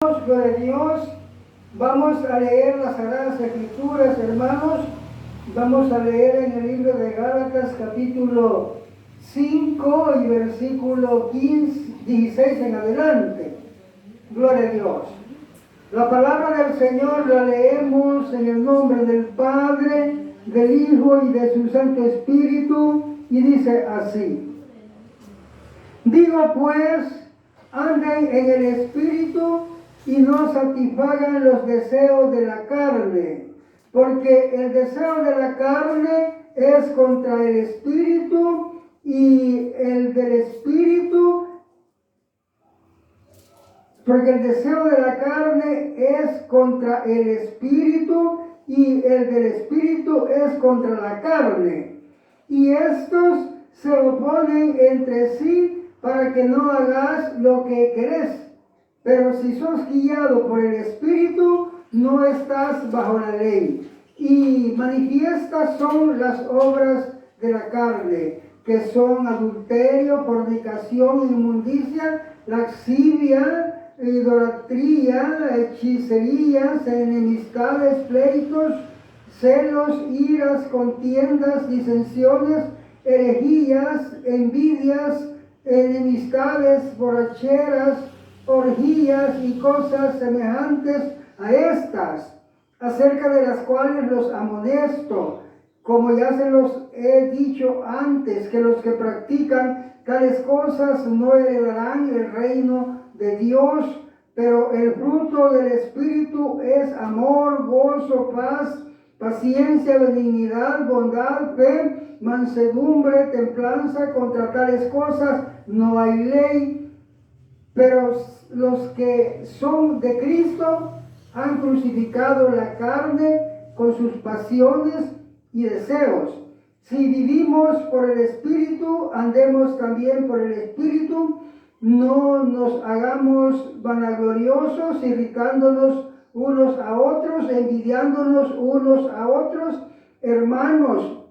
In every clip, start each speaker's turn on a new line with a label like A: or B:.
A: Gloria a Dios. Vamos a leer las Sagradas Escrituras, hermanos. Vamos a leer en el libro de Gálatas, capítulo 5 y versículo 16 en adelante. Gloria a Dios. La palabra del Señor la leemos en el nombre del Padre, del Hijo y de su Santo Espíritu, y dice así: Digo pues, anden en el Espíritu y no satisfagan los deseos de la carne, porque el deseo de la carne es contra el Espíritu y el del Espíritu, porque el deseo de la carne es contra el Espíritu y el del Espíritu es contra la carne, y estos se oponen entre sí para que no hagas lo que querés. Pero si sos guiado por el Espíritu, no estás bajo la ley. Y manifiestas son las obras de la carne, que son adulterio, fornicación, inmundicia, lascivia, idolatría, hechicerías, enemistades, pleitos, celos, iras, contiendas, disensiones, herejías, envidias, enemistades, borracheras, orgías y cosas semejantes a estas, acerca de las cuales los amonesto, como ya se los he dicho antes, que los que practican tales cosas no heredarán el reino de Dios. Pero el fruto del Espíritu es amor, gozo, paz, paciencia, benignidad, bondad, fe, mansedumbre, templanza. Contra tales cosas no hay ley. Pero los que son de Cristo han crucificado la carne con sus pasiones y deseos. Si vivimos por el Espíritu, andemos también por el Espíritu. No nos hagamos vanagloriosos, irritándonos unos a otros, envidiándonos unos a otros. Hermanos,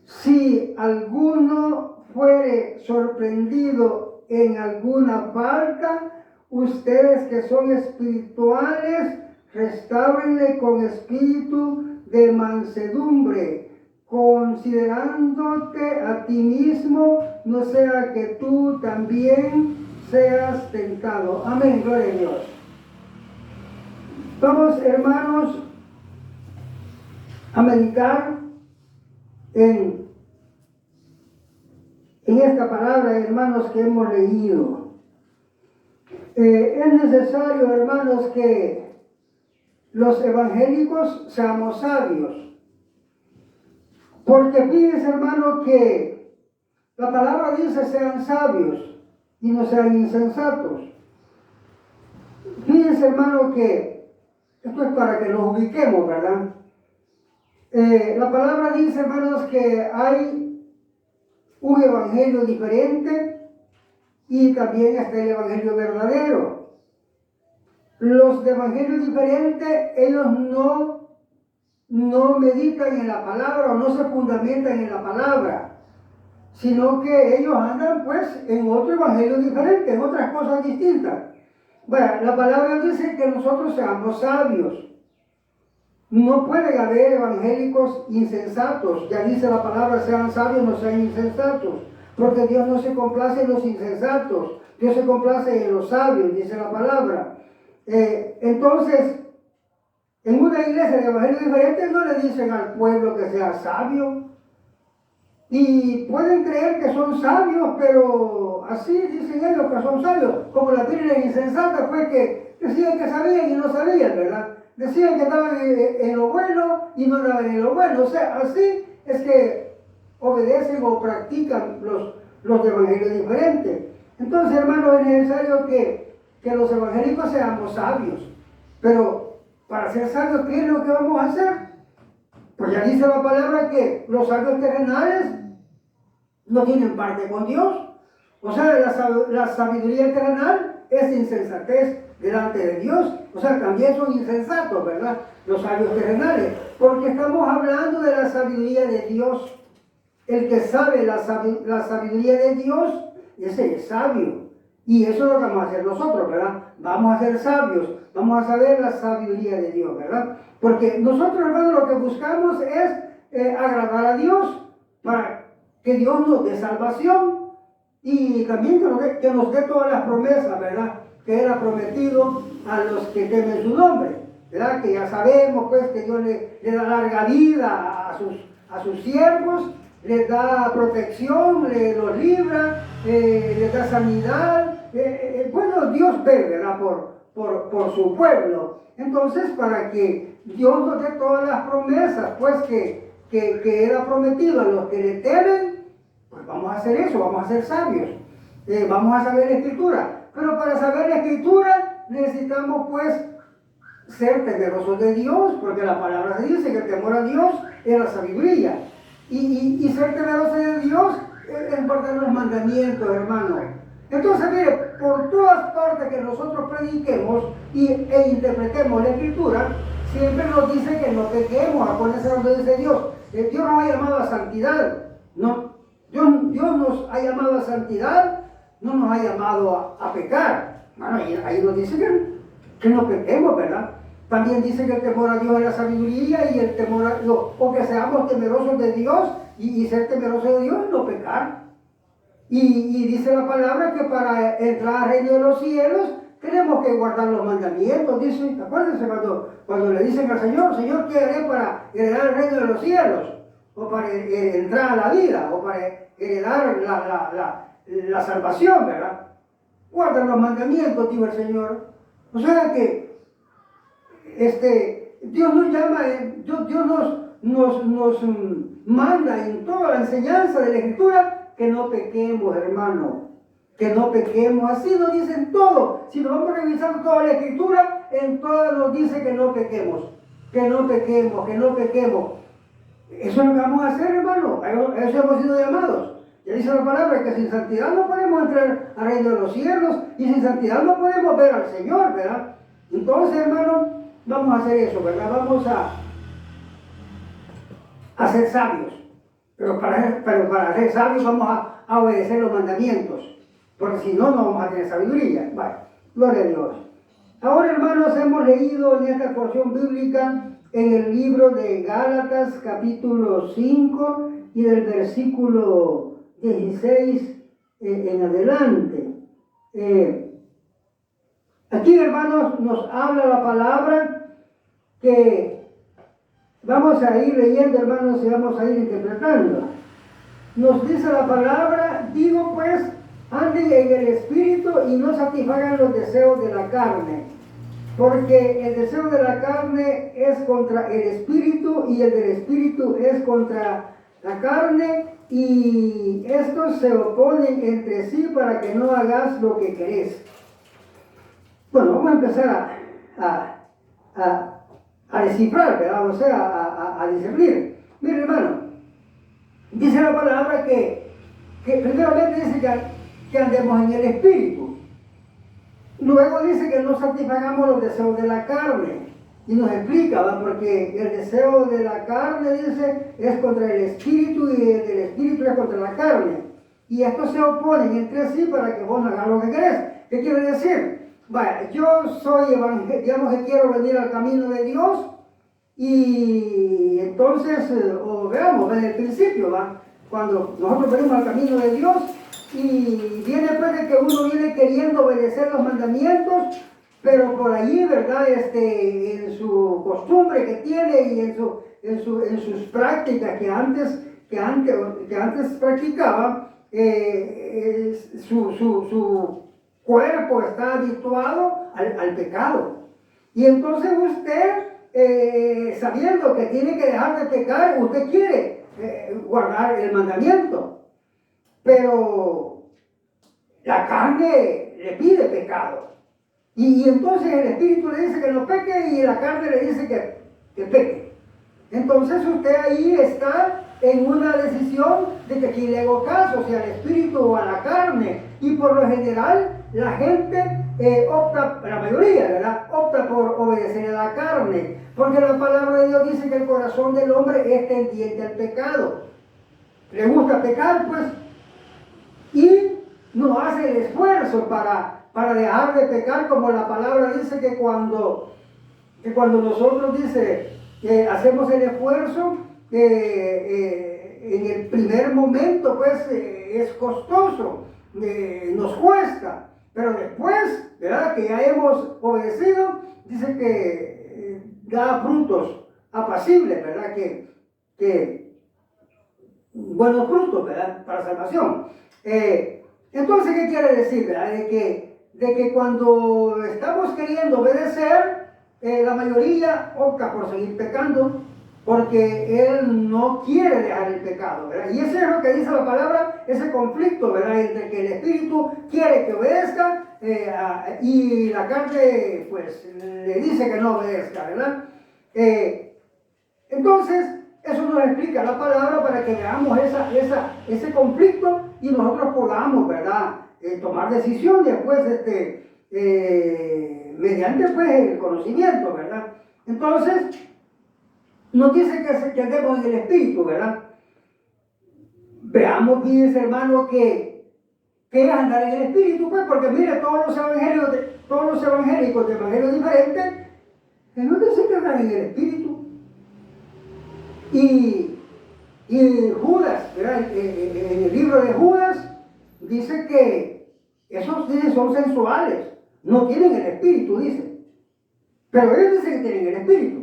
A: si alguno fuere sorprendido en alguna falta, ustedes que son espirituales, restáurenle con espíritu de mansedumbre, considerándote a ti mismo, no sea que tú también seas tentado. Amén, gloria a Dios. Vamos, hermanos, a meditar en esta palabra, hermanos, que hemos leído. Es necesario, hermanos, que los evangélicos seamos sabios. Porque fíjense, hermanos, que la palabra dice sean sabios y no sean insensatos. Fíjense, hermanos, que esto es para que nos ubiquemos, ¿verdad? La palabra dice, hermanos, que hay un evangelio diferente y también está el evangelio verdadero. Los de evangelio diferente, ellos no meditan en la palabra o no se fundamentan en la palabra, sino que ellos andan pues en otro evangelio diferente, en otras cosas distintas. Bueno, la palabra dice que nosotros seamos sabios. No pueden haber evangélicos insensatos. Ya dice la palabra, sean sabios, no sean insensatos. Porque Dios no se complace en los insensatos. Dios se complace en los sabios, dice la palabra. Entonces, en una iglesia de evangelio diferente no le dicen al pueblo que sea sabio. Y pueden creer que son sabios, pero así dicen ellos que son sabios. Como la Biblia insensata fue que decían que sabían y no sabían, ¿verdad? Decían que estaban en lo bueno y no estaban en lo bueno. O sea, así es que obedecen o practican los evangelios diferentes. Entonces, hermanos, es necesario que los evangélicos seamos sabios. Pero para ser sabios, ¿qué es lo que vamos a hacer? Pues ya dice la palabra que los sabios terrenales no tienen parte con Dios. O sea, la sabiduría terrenal es insensatez delante de Dios. O sea, también son insensatos, ¿verdad? Los sabios terrenales. Porque estamos hablando de la sabiduría de Dios. El que sabe la sabiduría de Dios, ese es sabio. Y eso es lo que vamos a hacer nosotros, ¿verdad? Vamos a ser sabios, vamos a saber la sabiduría de Dios, ¿verdad? Porque nosotros, hermanos, lo que buscamos es agradar a Dios, para que Dios nos dé salvación y también que nos dé todas las promesas, ¿verdad? Que Él ha prometido a los que temen su nombre, ¿verdad? Que ya sabemos, pues, que Dios le da larga vida a sus siervos, les da protección, los libra, les da sanidad. Bueno, Dios ve, ¿verdad? Por su pueblo. Entonces, para que Dios nos dé todas las promesas, pues, que Él ha prometido a los que le temen, pues vamos a hacer eso, vamos a ser sabios. Vamos a saber la Escritura. Pero para saber la Escritura necesitamos, pues, ser temerosos de Dios, porque la palabra dice que el temor a Dios es la sabiduría. Y ser temeroso de Dios es guardar los mandamientos, hermano. Entonces, mire, por todas partes que nosotros prediquemos e interpretemos la Escritura, siempre nos dice que no pequemos. Acuérdense donde dice Dios. Dios nos ha llamado a santidad. No, Dios nos ha llamado a santidad, no nos ha llamado a pecar. Bueno, ahí nos dice que no pequemos, ¿verdad? También dice que el temor a Dios es la sabiduría y el temor a Dios, o que seamos temerosos de Dios y ser temerosos de Dios es no pecar. Y dice la palabra que para entrar al reino de los cielos tenemos que guardar los mandamientos. Dice, acuérdense cuando le dicen al Señor, Señor, ¿qué haré para heredar el reino de los cielos? O para entrar a la vida, o para heredar la salvación, ¿verdad? Guardan los mandamientos, dijo el Señor. O sea que Dios nos llama, Dios nos manda en toda la enseñanza de la Escritura que no pequemos, hermano, que no pequemos. Así nos dicen todo. Si nos vamos a revisar toda la Escritura, en todas nos dice que no pequemos, que no pequemos, que no pequemos. Eso es lo que vamos a hacer, hermano. A eso hemos sido llamados. Ya dice la palabra que sin santidad no podemos entrar al reino de los cielos y sin santidad no podemos ver al Señor, ¿verdad? Entonces, hermano, vamos a hacer eso, ¿verdad? Vamos a ser sabios. Pero para ser sabios vamos a obedecer los mandamientos. Porque si no, no vamos a tener sabiduría. Vale, gloria a Dios. Ahora, hermanos, hemos leído en esta porción bíblica en el libro de Gálatas, capítulo 5, y del versículo 16 en adelante. Aquí, hermanos, nos habla la palabra que vamos a ir leyendo, hermanos, y vamos a ir interpretando. Nos dice la palabra, digo pues, anden en el Espíritu y no satisfagan los deseos de la carne, porque el deseo de la carne es contra el Espíritu y el del Espíritu es contra la carne, y estos se oponen entre sí para que no hagas lo que querés. Bueno, vamos a empezar a descifrar, ¿verdad? O sea, a discernir. Mire, hermano, dice la palabra que primeramente dice que andemos en el Espíritu. Luego dice que no satisfagamos los deseos de la carne. Y nos explica, ¿verdad? Porque el deseo de la carne, dice, es contra el Espíritu y el del Espíritu es contra la carne. Y estos se oponen entre sí para que vos no hagas lo que querés. ¿Qué quiere decir? Vaya, yo soy digamos que quiero venir al camino de Dios y entonces, veamos, desde el principio, ¿va? Cuando nosotros venimos al camino de Dios y viene después de que uno viene queriendo obedecer los mandamientos, pero por allí, ¿verdad? En su costumbre que tiene y en sus prácticas que antes practicaba, su cuerpo está habituado al pecado. Y entonces usted, sabiendo que tiene que dejar de pecar, usted quiere guardar el mandamiento. Pero la carne le pide pecado. Y entonces el Espíritu le dice que no peque y la carne le dice que peque. Entonces usted ahí está en una decisión de que aquí le hago caso, si al Espíritu o a la carne. Y por lo general la gente opta, la mayoría, ¿verdad? Opta por obedecer a la carne. Porque la palabra de Dios dice que el corazón del hombre es tendiente al pecado. Le gusta pecar, pues. Y no hace el esfuerzo para dejar de pecar, como la palabra dice que cuando nosotros dice que hacemos el esfuerzo, en el primer momento pues es costoso, nos cuesta, pero después, ¿verdad?, que ya hemos obedecido, dice que da frutos apacibles, ¿verdad?, que buenos frutos, ¿verdad?, para salvación. Entonces, ¿qué quiere decir, verdad? De que cuando estamos queriendo obedecer, la mayoría opta por seguir pecando, porque él no quiere dejar el pecado, ¿verdad? Y ese es lo que dice la palabra, ese conflicto, ¿verdad?, entre que el Espíritu quiere que obedezca y la carne, pues, le dice que no obedezca, ¿verdad? Entonces, eso nos explica la palabra para que veamos ese conflicto y nosotros podamos, ¿verdad?, tomar decisiones, pues, mediante, pues, el conocimiento, ¿verdad? Entonces, nos dice que andemos en el Espíritu, ¿verdad? Veamos, fíjense, hermano, que es andar en el Espíritu, pues, porque mire, todos los evangélicos de evangelios diferentes, que no dicen que andan en el Espíritu. Y Judas, ¿verdad?, en el libro de Judas, dice que esos son sensuales, no tienen el Espíritu, dice. Pero ellos dicen que tienen el Espíritu.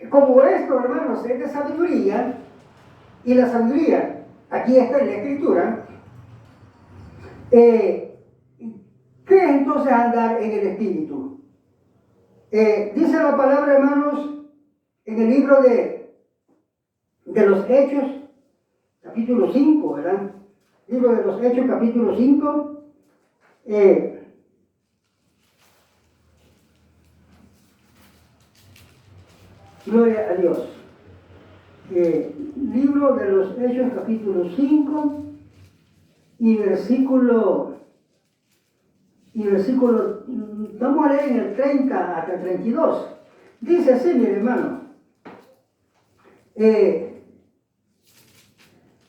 A: Como esto, hermanos, es de sabiduría, y la sabiduría, aquí está en la Escritura, ¿qué es entonces andar en el Espíritu? Dice la palabra, hermanos, en el libro de los Hechos, capítulo 5, ¿verdad? Libro de los Hechos, capítulo 5, gloria a Dios. Libro de los Hechos, capítulo 5 y versículo, vamos a leer en el 30 hasta el 32. Dice así, mi hermano.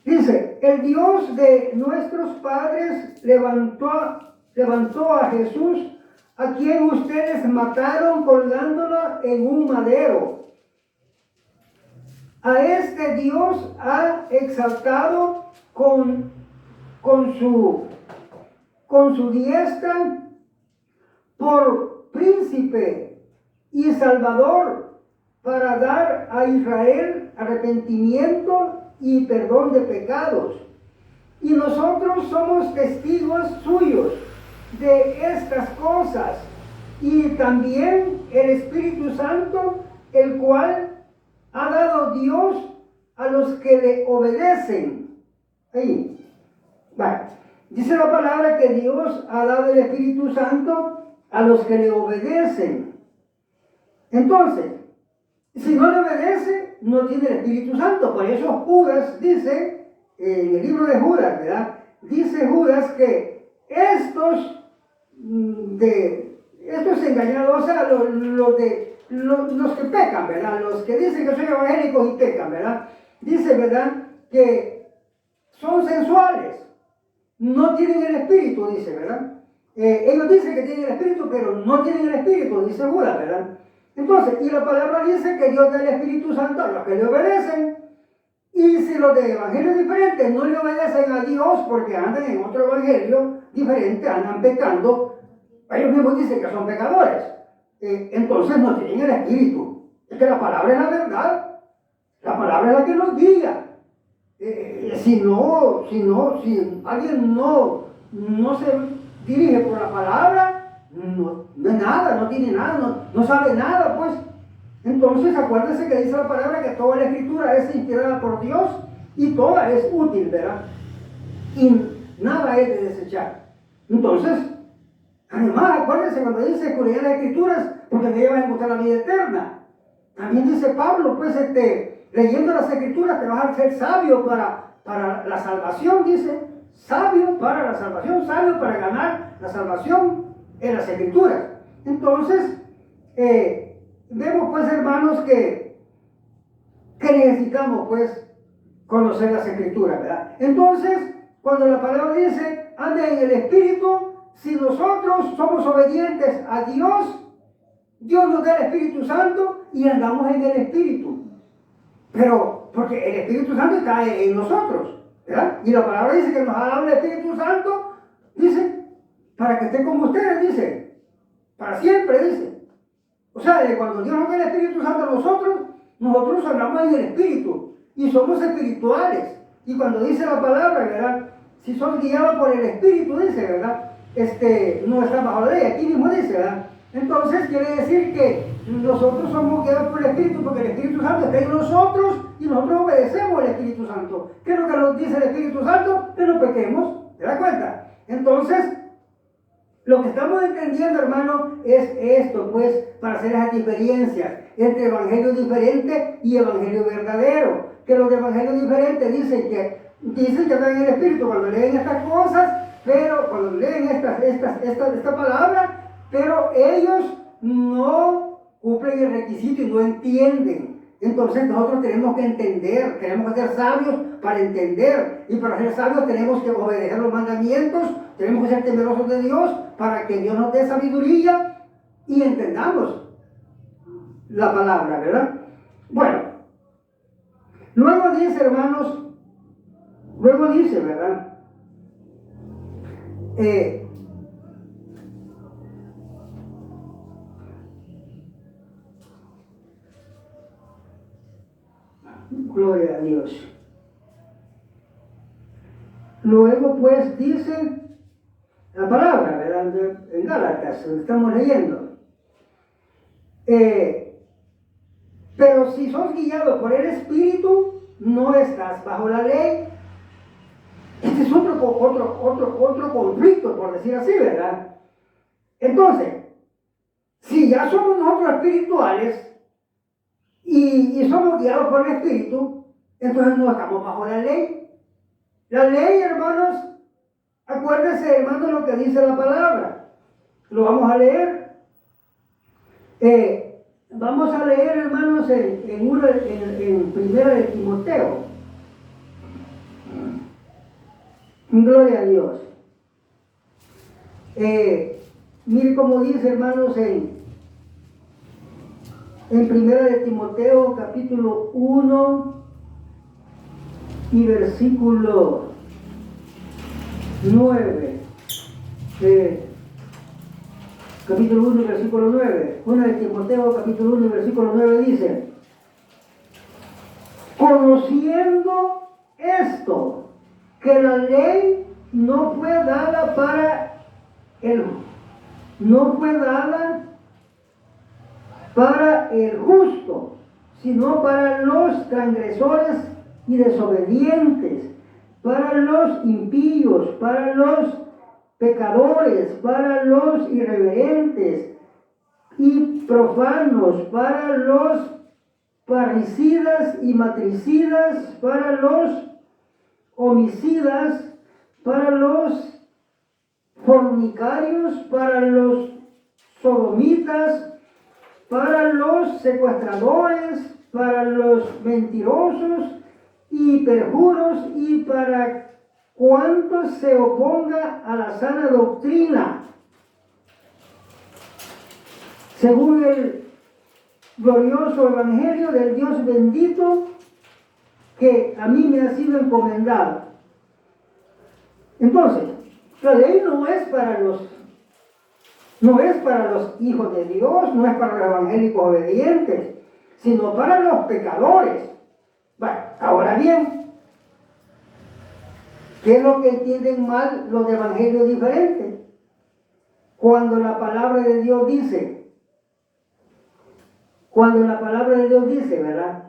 A: Dice, el Dios de nuestros padres levantó a Jesús, a quien ustedes mataron colgándolo en un madero. A este Dios ha exaltado con su diestra por príncipe y salvador, para dar a Israel arrepentimiento y perdón de pecados. Y nosotros somos testigos suyos de estas cosas, y también el Espíritu Santo, el cual ha dado Dios a los que le obedecen. Ahí. Vale. Dice la palabra que Dios ha dado el Espíritu Santo a los que le obedecen. Entonces, si no le obedece, no tiene el Espíritu Santo. Por eso Judas dice, en el libro de Judas, ¿verdad? Dice Judas que estos engañados, o sea, los que pecan, ¿verdad? Los que dicen que son evangélicos y pecan, ¿verdad? Dice, ¿verdad?, que son sensuales, no tienen el Espíritu, dice, ¿verdad? Ellos dicen que tienen el Espíritu, pero no tienen el Espíritu, dice Judas, ¿verdad? Entonces, y la palabra dice que Dios da el Espíritu Santo a los que le obedecen. Y si los de evangelios diferentes no le obedecen a Dios porque andan en otro evangelio diferente, andan pecando, ellos mismos dicen que son pecadores. Entonces no tienen el Espíritu. Es que la palabra es la verdad. La palabra es la que nos guía. Si alguien no se dirige por la palabra, no es nada, no tiene nada, no sabe nada, pues. Entonces acuérdense que dice la palabra que toda la Escritura es inspirada por Dios y toda es útil, ¿verdad? Y nada es de desechar. Entonces, además, acuérdense cuando dice escudriñad las Escrituras, porque me llevan a encontrar la vida eterna. También dice Pablo, pues, leyendo las Escrituras te vas a ser sabio para la salvación, dice. Sabio para la salvación, sabio para ganar la salvación en las Escrituras. Entonces, vemos, pues, hermanos, que necesitamos, pues, conocer las Escrituras, ¿verdad? Entonces, cuando la palabra dice, anda en el Espíritu, si nosotros somos obedientes a Dios, Dios nos da el Espíritu Santo y andamos en el Espíritu. Pero, porque el Espíritu Santo está en nosotros, ¿verdad? Y la palabra dice que nos ha dado el Espíritu Santo, dice, para que esté con ustedes, dice, para siempre, dice. O sea, de cuando Dios nos da el Espíritu Santo a nosotros andamos en el Espíritu y somos espirituales. Y cuando dice la palabra, ¿verdad? Si son guiados por el Espíritu, dice, ¿verdad? No está bajo la ley, aquí mismo dice, ¿verdad? Entonces quiere decir que nosotros somos guiados por el Espíritu porque el Espíritu Santo está en nosotros y nosotros obedecemos al Espíritu Santo. ¿Qué es lo que nos dice el Espíritu Santo? Que no pequemos, ¿te das cuenta? Entonces, lo que estamos entendiendo, hermano, es esto, pues, para hacer esas diferencias entre evangelio diferente y evangelio verdadero. Que los evangelios diferentes dicen que están en el Espíritu cuando leen estas cosas, pero cuando leen esta palabra, pero ellos no cumplen el requisito y no entienden. Entonces nosotros tenemos que entender, tenemos que ser sabios para entender, y para ser sabios tenemos que obedecer los mandamientos, tenemos que ser temerosos de Dios para que Dios nos dé sabiduría y entendamos la palabra, ¿verdad? Bueno, luego dice, hermanos, ¿verdad? Gloria a Dios. Luego pues dice la palabra, ¿verdad? En Gálatas, estamos leyendo. Pero si sos guiado por el Espíritu, no estás bajo la ley. Este es otro conflicto, por decir así, ¿verdad? Entonces, si ya somos nosotros espirituales y somos guiados por el Espíritu, entonces no estamos bajo la ley. La ley, hermanos, acuérdense, hermanos, lo que dice la palabra. Lo vamos a leer. Vamos a leer, hermanos, en primera de Timoteo. Gloria a Dios. Mire cómo dice, hermanos, en primera de Timoteo, capítulo 1 y versículo 9. Capítulo 1 y versículo 9. 1 de Timoteo, capítulo 1 y versículo 9 dice: conociendo esto, que la ley no fue dada para el justo, sino para los transgresores y desobedientes, para los impíos, para los pecadores, para los irreverentes y profanos, para los parricidas y matricidas, para los homicidas, para los fornicarios, para los sodomitas, para los secuestradores, para los mentirosos y perjuros, y para cuantos se oponga a la sana doctrina, según el glorioso evangelio del Dios bendito que a mí me ha sido encomendado. Entonces, la ley no es para los hijos de Dios, no es para los evangélicos obedientes, sino para los pecadores. Bueno, ahora bien, ¿qué es lo que entienden mal los de evangelios diferentes? Cuando la palabra de Dios dice, ¿verdad?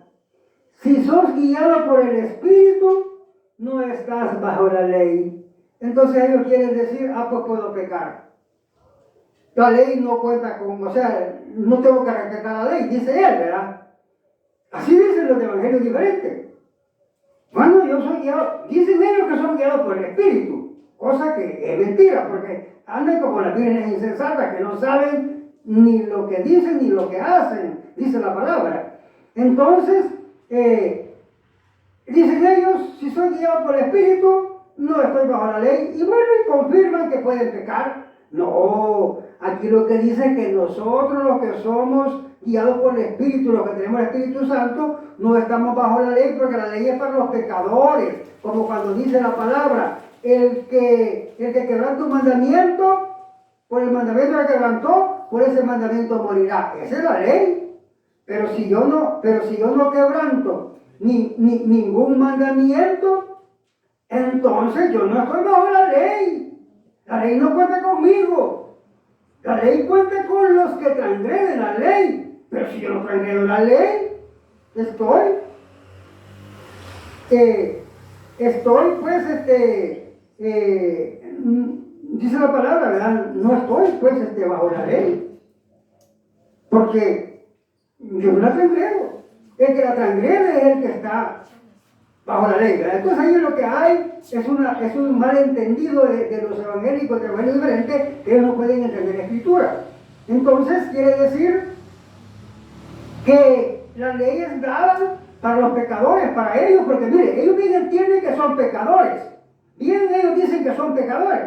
A: Si sos guiado por el Espíritu, no estás bajo la ley. Entonces ellos quieren decir, pues puedo pecar. La ley no cuenta con, no tengo que respetar la ley, dice él, ¿verdad? Así dicen los de evangelios diferentes. Bueno, yo soy guiado, dicen ellos que son guiados por el Espíritu, cosa que es mentira, porque andan como las vírgenes insensatas que no saben ni lo que dicen ni lo que hacen, dice la palabra. Entonces, dicen ellos, si soy guiado por el Espíritu, no estoy bajo la ley, y bueno, y confirman que pueden pecar. No, aquí lo que dice es que nosotros los que somos guiados por el Espíritu, los que tenemos el Espíritu Santo, no estamos bajo la ley, porque la ley es para los pecadores, como cuando dice la palabra, el que quebranta un mandamiento, por el mandamiento que quebrantó, por ese mandamiento morirá. Esa es la ley. Pero si yo no quebranto ningún mandamiento, entonces yo no estoy bajo la ley. La ley no cuenta conmigo. La ley cuenta con los que transgreden la ley. Pero si yo no transgredo la ley, dice la palabra, ¿verdad? No estoy pues bajo la ley. Porque yo no la transgredo. El que la transgrede es el que está bajo la ley, ¿verdad? Entonces ahí lo que hay es un malentendido de los evangélicos de evangelios diferentes, que ellos no pueden entender la escritura. Entonces quiere decir que la ley es dada para los pecadores, para ellos, porque mire, ellos bien entienden que son pecadores. Bien ellos dicen que son pecadores.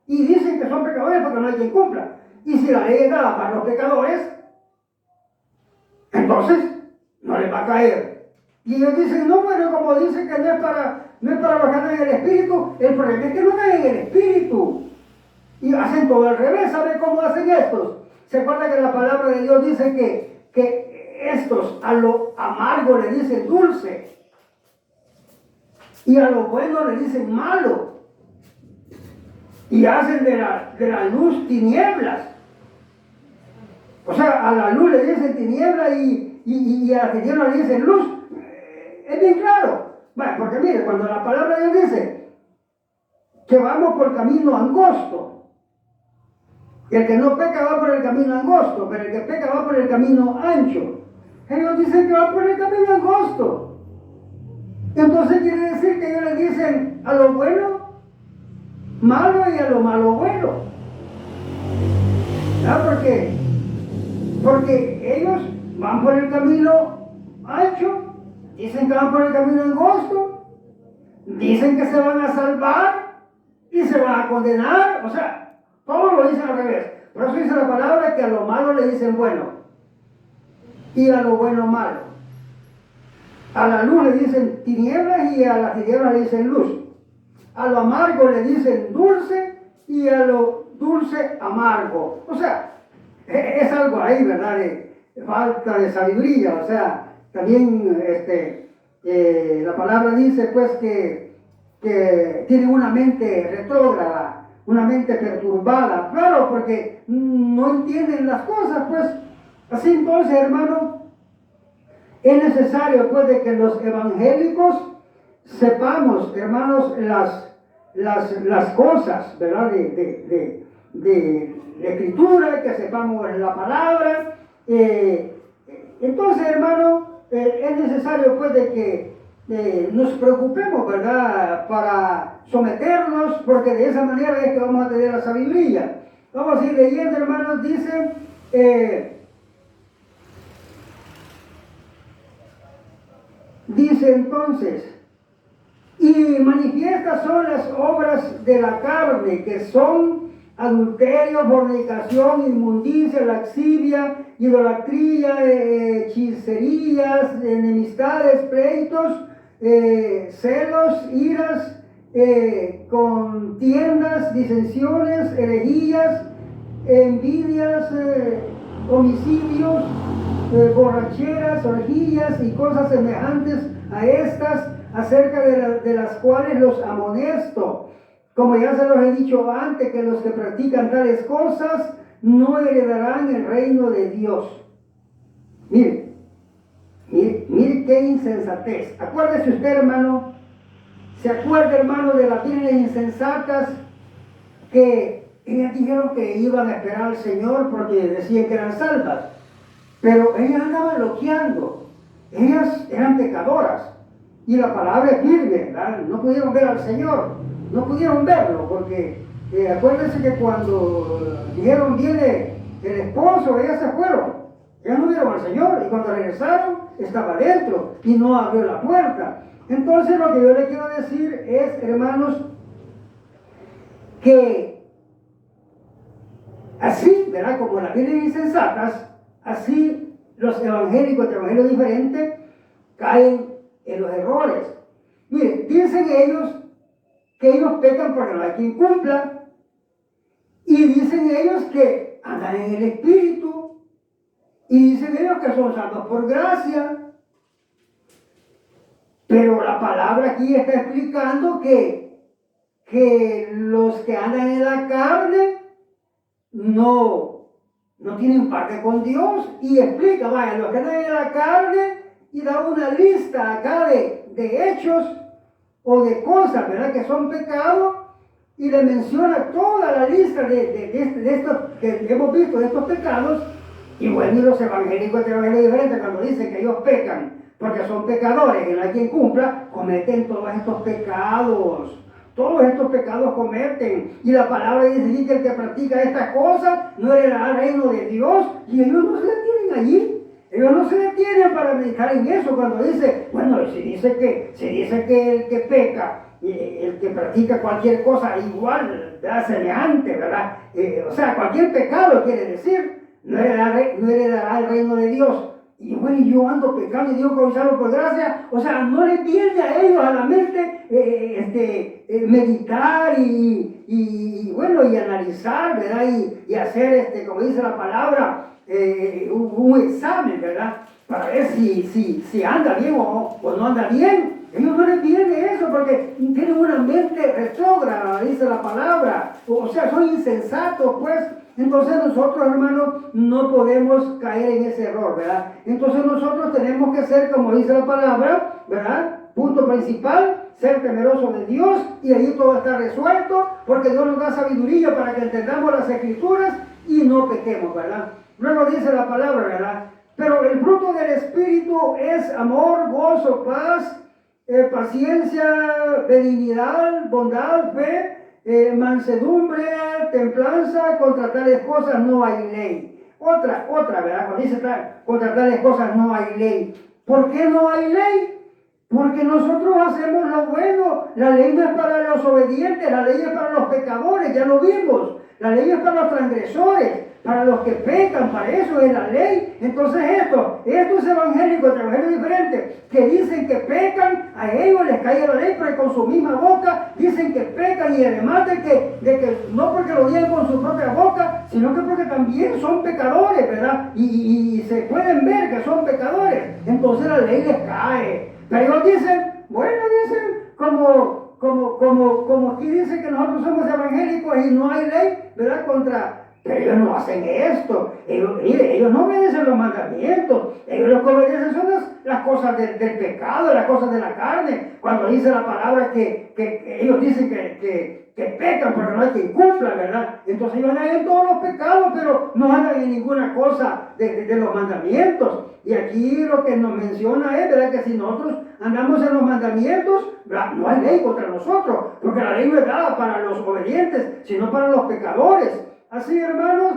A: Y dicen que son pecadores porque no hay quien cumpla. Y si la ley es dada para los pecadores, entonces no les va a caer. Y ellos dicen, no, bueno, como dicen que no es para los que andan en el Espíritu, el problema es que no caen en el Espíritu. Y hacen todo al revés. ¿Sabe cómo hacen estos? ¿Se acuerda que la palabra de Dios dice que estos a lo amargo le dicen dulce? Y a lo bueno le dicen malo. Y hacen de la luz tinieblas. O sea, a la luz le dicen tiniebla y a la tiniebla le dicen luz. Es bien claro. Bueno, porque mire, cuando la palabra de Dios dice que vamos por camino angosto, el que no peca va por el camino angosto, pero el que peca va por el camino ancho. Ellos dicen que va por el camino angosto. Entonces quiere decir que ellos le dicen a lo bueno malo y a lo malo bueno. ¿Por qué? Porque ellos van por el camino ancho, dicen que van por el camino angosto, dicen que se van a salvar y se van a condenar. O sea, todo lo dicen al revés. Por eso dice la palabra que a lo malo le dicen bueno y a lo bueno malo. A la luz le dicen tinieblas y a las tinieblas le dicen luz. A lo amargo le dicen dulce y a lo dulce amargo. O sea, es algo ahí, ¿verdad? De falta de sabiduría. O sea, también la palabra dice pues que tienen una mente retrógrada, una mente perturbada. Claro, porque no entienden las cosas, pues. Así entonces, hermano, es necesario pues de que los evangélicos sepamos, hermanos, las cosas, ¿verdad? De la escritura, que sepamos la palabra. Entonces, hermano, es necesario pues de que nos preocupemos, ¿verdad? Para someternos, porque de esa manera es que vamos a tener la sabiduría. Vamos a ir leyendo, hermanos, dice entonces, y manifiestas son las obras de la carne, que son adulterio, fornicación, inmundicia, laxivia, idolatría, hechicerías, enemistades, pleitos, celos, iras, contiendas, disensiones, herejías, envidias, homicidios, borracheras, orgías y cosas semejantes a estas, acerca de las cuales los amonesto. Como ya se los he dicho antes, que los que practican tales cosas no heredarán el reino de Dios. Mire qué insensatez. Acuérdese usted, hermano, se acuerda, hermano, de las vírgenes insensatas que ellas dijeron que iban a esperar al Señor porque decían que eran salvas. Pero ellas andaban loqueando. Ellas eran pecadoras. Y la palabra es firme, ¿verdad? No pudieron ver al Señor. No pudieron verlo porque acuérdense que cuando dijeron viene el esposo, ellas se fueron. Ellas no vieron al Señor y cuando regresaron estaba dentro y no abrió la puerta. Entonces lo que yo le quiero decir es, hermanos, que así, ¿verdad? Como las vienen insensatas, así los evangélicos de evangelio diferente caen en los errores. Mire, dicen ellos que ellos pecan porque no hay quien cumpla, y dicen ellos que andan en el Espíritu, y dicen ellos que son salvos por gracia. Pero la palabra aquí está explicando que los que andan en la carne no tienen parte con Dios, y explica, vaya, los que andan en la carne, y da una lista acá de hechos o de cosas, ¿verdad?, que son pecados, y le menciona toda la lista de estos que hemos visto, de estos pecados. Y bueno, y los evangélicos de evangelio diferente, cuando dicen que ellos pecan porque son pecadores y no hay quien cumpla, cometen todos estos pecados. Todos estos pecados cometen. Y la palabra dice que el que practica estas cosas no heredará el reino de Dios. Y ellos no se detienen allí. Ellos no se detienen para meditar en eso. Cuando dice, bueno, si dice que el que peca, el que practica cualquier cosa igual, ¿verdad?, semejante, ¿verdad? O sea, cualquier pecado quiere decir, no heredará el reino de Dios. Y bueno, yo ando pecando y digo que salvo por gracia. O sea, no le viene a ellos a la mente meditar y bueno, y analizar, ¿verdad? Y hacer, como dice la palabra, un examen, ¿verdad? Para ver si anda bien o no anda bien. Ellos no les viene eso porque tienen una mente retrógrada, dice la palabra. O sea, son insensatos, pues. Entonces nosotros, hermanos, no podemos caer en ese error, ¿verdad? Entonces nosotros tenemos que ser, como dice la palabra, ¿verdad? Punto principal, ser temerosos de Dios, y ahí todo está resuelto, porque Dios nos da sabiduría para que entendamos las Escrituras y no pequemos, ¿verdad? Luego dice la palabra, ¿verdad? Pero el fruto del Espíritu es amor, gozo, paz, paciencia, benignidad, bondad, fe, mansedumbre, templanza. Contra tales cosas no hay ley. Otra, ¿verdad? Cuando dice contra tales cosas no hay ley. ¿Por qué no hay ley? Porque nosotros hacemos lo bueno. La ley no es para los obedientes, la ley es para los pecadores, ya lo vimos. La ley es para los transgresores, para los que pecan, para eso es la ley. Entonces estos evangélicos de evangelio diferente, que dicen que pecan, a ellos les cae la ley, pero con su misma boca dicen que pecan, y además de que no porque lo digan con su propia boca, sino que porque también son pecadores, ¿verdad? Y se pueden ver que son pecadores, entonces la ley les cae. Pero ellos dicen, bueno, como aquí dice que nosotros somos evangélicos y no hay ley, ¿verdad? Pero ellos no hacen esto. Ellos no obedecen los mandamientos. Ellos lo que obedecen son las cosas del pecado, las cosas de la carne. Cuando dice la palabra que ellos dicen que pecan porque no hay quien cumpla, ¿verdad? Entonces ellos andan en todos los pecados, pero no andan en ninguna cosa de los mandamientos. Y aquí lo que nos menciona es, ¿verdad?, que si nosotros andamos en los mandamientos, ¿verdad?, no hay ley contra nosotros, porque la ley no es dada para los obedientes, sino para los pecadores. Así, hermanos,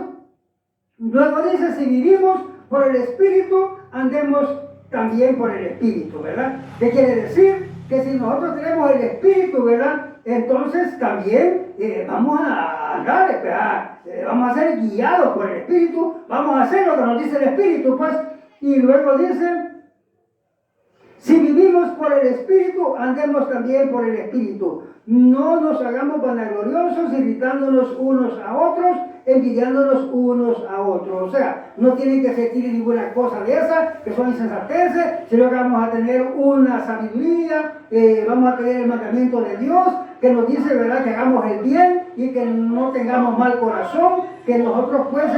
A: luego dice, si vivimos por el Espíritu, andemos también por el Espíritu, ¿verdad? ¿Qué quiere decir? Que si nosotros tenemos el Espíritu, ¿verdad?, entonces también vamos a andar, ¿verdad? Vamos a ser guiados por el Espíritu, vamos a hacer lo que nos dice el Espíritu, pues. Y luego dice, si vivimos por el Espíritu, andemos también por el Espíritu. No nos hagamos vanagloriosos, irritándonos unos a otros, envidiándonos unos a otros. O sea, no tienen que sentir ninguna cosa de esa, que son insensateces, sino que vamos a tener una sabiduría, vamos a tener el mandamiento de Dios, que nos dice, ¿verdad?, que hagamos el bien y que no tengamos mal corazón, que nosotros, pues,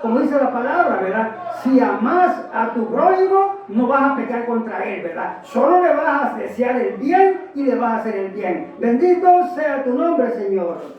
A: como dice la palabra, ¿verdad?, si amas a tu prójimo, no vas a pecar contra él, ¿verdad? Solo le vas a desear el bien y le vas a hacer el bien. Bendito sea tu nombre, Señor.